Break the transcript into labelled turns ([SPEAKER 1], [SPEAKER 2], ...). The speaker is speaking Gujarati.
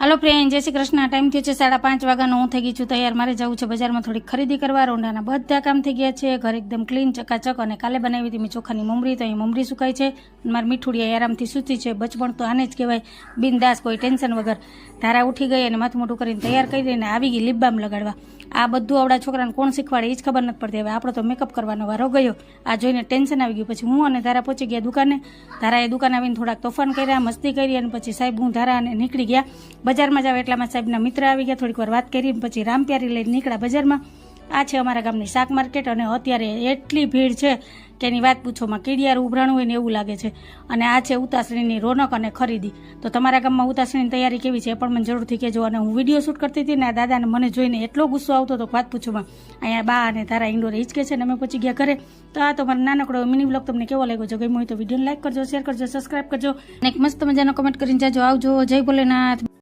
[SPEAKER 1] હાલો ફ્રેન્ડ, જય શ્રી કૃષ્ણ। ટાઈમ થયો છે 5:30 વાગ્યાનો। હું થઈ ગઈ છું તૈયાર। મારે જવું છે બજારમાં થોડીક ખરીદી કરવા। રોંડાના બધા કામ થઈ ગયા છે, ઘર એકદમ ક્લીન ચકાચક। અને કાલે બનાવી હતી મેં ચોખાની મમરી, તો અહીં મમરી સુકાય છે। મારી મીઠુડિયા આરામથી સૂતી છે। બચપણ તો આને જ કહેવાય, બિંદાસ, કોઈ ટેન્શન વગર। ધારા ઉઠી ગઈ અને માથું મોટું કરીને તૈયાર કરીને આવી ગઈ લિપ બામ લગાડવા। આ બધું આવડા છોકરાને કોણ શીખવાડે એ જ ખબર નથી પડતી। હવે આપણો તો મેકઅપ કરવાનો વારો ગયો। આ જોઈને ટેન્શન આવી ગયું। પછી હું અને ધારા પહોંચી ગયા દુકાને। ધારાએ દુકાન આવીને થોડાક તોફાન કર્યા, મસ્તી કરી, અને પછી સાહેબ હું ધારા અને નીકળી ગયા બજારમાં જાવ। એટલામાં સાહેબના મિત્ર આવી ગયા, થોડીક વાર વાત કરી, પછી રામપ્યારી લઈને નીકળ્યા બજારમાં। આ છે અમારા ગામની શાક માર્કેટ, અને અત્યારે એટલી ભીડ છે કે એની વાત પૂછોમાં। કીડિયારું ઉભરાણું હોય ને એવું લાગે છે। અને આ છે ઉતાસણીની રોનક અને ખરીદી। તો તમારા ગામમાં ઉતાસણીની તૈયારી કેવી છે એ પણ મને જરૂરથી કહેજો। અને હું વિડીયો શૂટ કરતી હતી ને આ દાદાને મને જોઈને એટલો ગુસ્સો આવતો હતો વાત પૂછોમાં। અહીંયા બા અને તારા ઇન્ડોર હિચકે છે ને અમે પહોંચી ગયા ઘરે। તો આ તો મારો નાનકડો મિની બ્લોગ તમને કેવો લાગ્યો? જો ગમ્યો હોય તો વિડીયોને લાઈક કરજો, શેર કરજો, સબસ્ક્રાઈબ કરજો, અને એક મસ્ત મજાનો કમેન્ટ કરીને જાજો। આવજો, જય ભોલેનાથ।